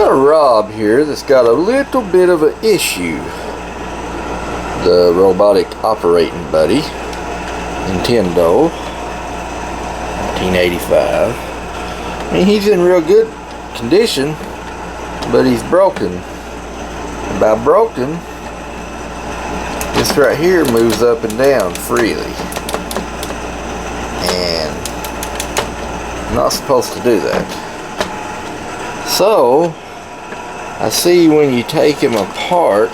got a R.O.B here that's got a little bit of an issue. The robotic operating buddy, Nintendo, 1985. I mean, he's in real good condition, but he's broken. And by broken, this right here moves up and down freely. And I'm not supposed to do that. So, I see when you take him apart,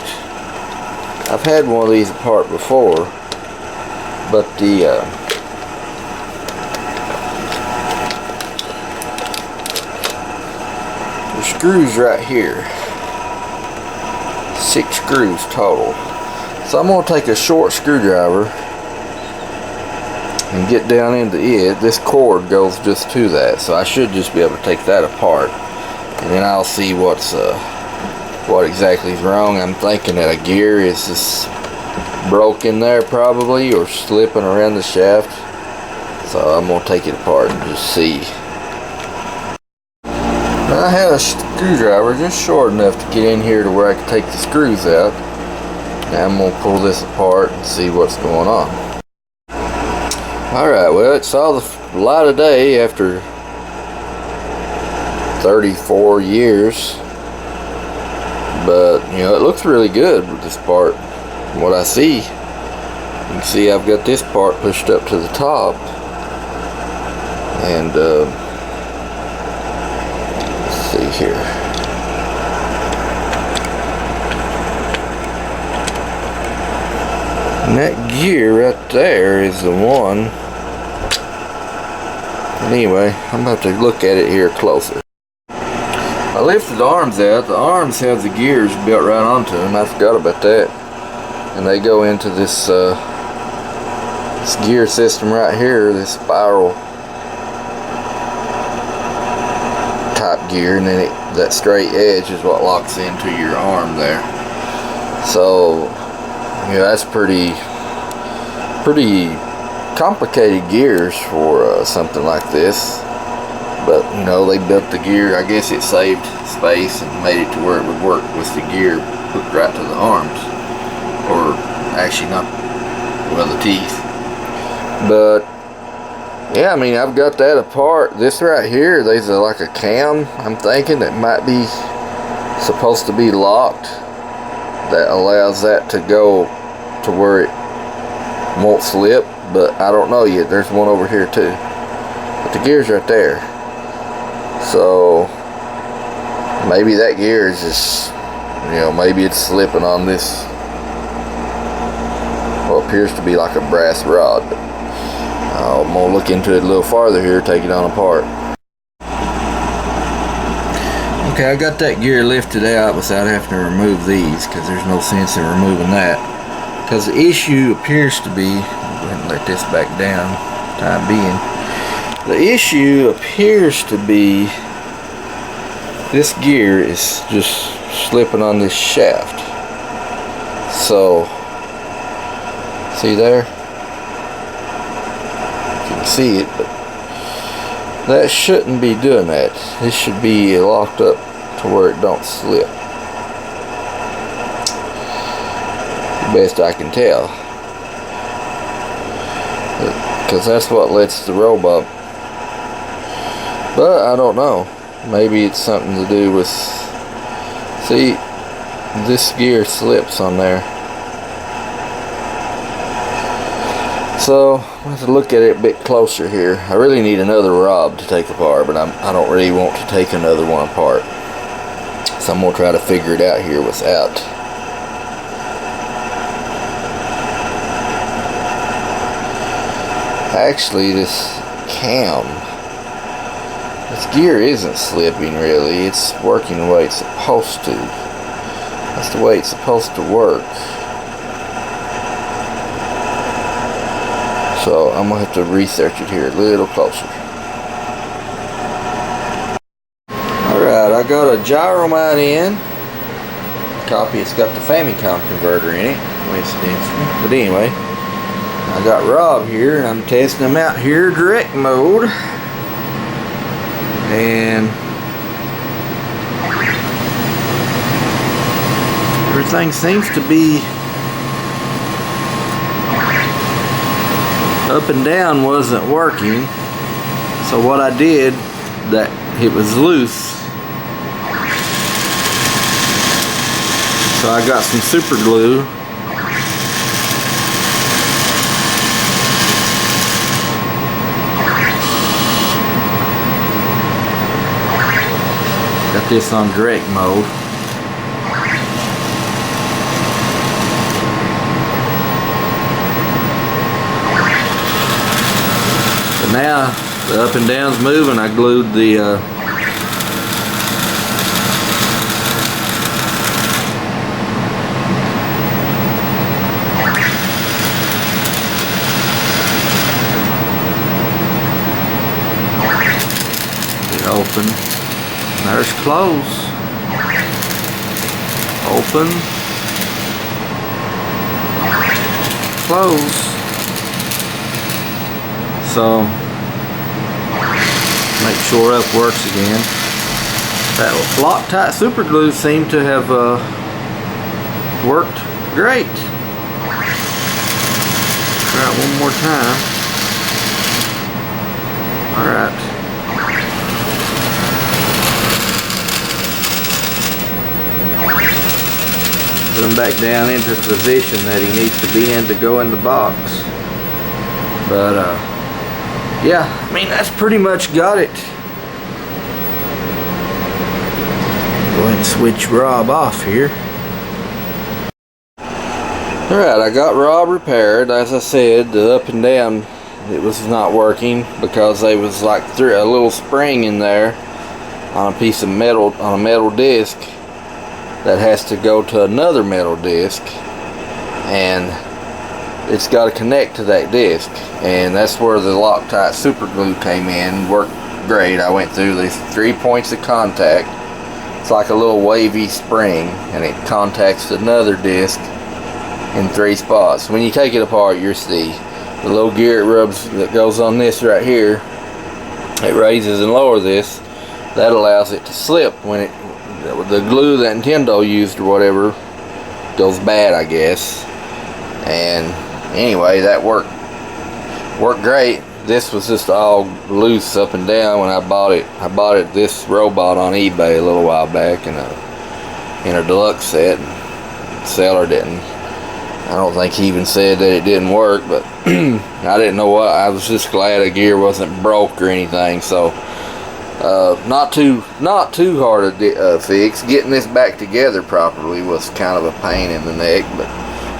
I've had one of these apart before, but the screws right here, 6 screws total. So I'm going to take a short screwdriver and get down into it. This cord goes just to that, so I should just be able to take that apart, and then I'll see what exactly is wrong. I'm thinking that a gear is just broken there probably, or slipping around the shaft. So I'm going to take it apart and just see. Now I have a screwdriver just short enough to get in here to where I can take the screws out. Now I'm going to pull this apart and see what's going on. Alright, well, it saw the light of day after 34 years. But, you know, it looks really good with this part. From what I see, you can see I've got this part pushed up to the top. And, let's see here. And that gear right there is the one. Anyway, I'm about to look at it here closer. I lifted the arms out. The arms have the gears built right onto them. I forgot about that. And they go into this this gear system right here, this spiral type gear, and then that straight edge is what locks into your arm there. So, yeah, that's pretty complicated gears for something like this. But, you know, they built the gear. I guess it saved space and made it to where it would work with the gear hooked right to the arms. Or, actually not, well, the teeth. But, yeah, I mean, I've got that apart. This right here, there's like a cam, I'm thinking, that might be supposed to be locked. That allows that to go to where it won't slip. But I don't know yet. There's one over here too. But the gear's right there. So maybe that gear is just, you know, maybe it's slipping on this, what appears to be like a brass rod. But I'm gonna look into it a little farther here, take it on apart. Okay, I got that gear lifted out without having to remove these, because there's no sense in removing that. Because the issue appears to be, go ahead and let this back down for the time being. The issue appears to be this gear is just slipping on this shaft. So, see there? You can see it, but that shouldn't be doing that. This should be locked up to where it don't slip. Best I can tell. Because that's what lets the R.O.B. But I don't know. Maybe it's something to do with, see, this gear slips on there. So I have to look at it a bit closer here. I really need another R.O.B. to take apart, but I don't really want to take another one apart. So I'm going to try to figure it out here without. Actually, this cam, this gear isn't slipping really. It's working the way it's supposed to. That's the way it's supposed to work. So I'm going to have to research it here a little closer. Alright, I got a gyro mount in. Copy, it's got the Famicom converter in it, coincidentally. But anyway, I got R.O.B here, and I'm testing them out here direct mode. And everything seems to be up and down wasn't working. So what I did, that it was loose. So I got some super glue. Got this on direct mode. But now the up and down's moving. I glued the open. There's close. Open. Close. So make sure up works again. That Loctite super glue seemed to have worked great. Try it one more time. Alright. Put him back down into the position that he needs to be in to go in the box. But yeah, I mean, that's pretty much got it. Go ahead and switch R.O.B off here. Alright, I got R.O.B repaired. As I said, the up and down, it was not working because there was like a little spring in there on a piece of metal, on a metal disc, that has to go to another metal disc, and it's got to connect to that disc, and that's where the Loctite super glue came in. Worked great. I went through these 3 points of contact. It's like a little wavy spring, and it contacts another disc in 3 spots. When you take it apart, you'll see the little gear it rubs that goes on this right here. It raises and lowers this. That allows it to slip when it, the glue that Nintendo used or whatever goes bad, I guess. And anyway, that worked great. This was just all loose up and down when I bought it. I bought this robot on eBay a little while back in a deluxe set. The seller didn't. I don't think he even said that it didn't work, but I didn't know what. I was just glad the gear wasn't broke or anything. So not too hard to fix. Getting this back together properly was kind of a pain in the neck, but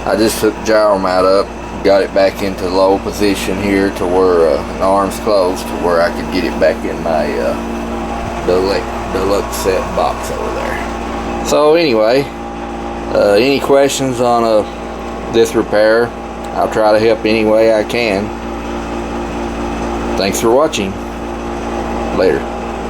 I just took the gyro mount up, got it back into low position here to where an arm's closed, to where I could get it back in my deluxe set box over there. So anyway, any questions on this repair? I'll try to help any way I can. Thanks for watching. Later.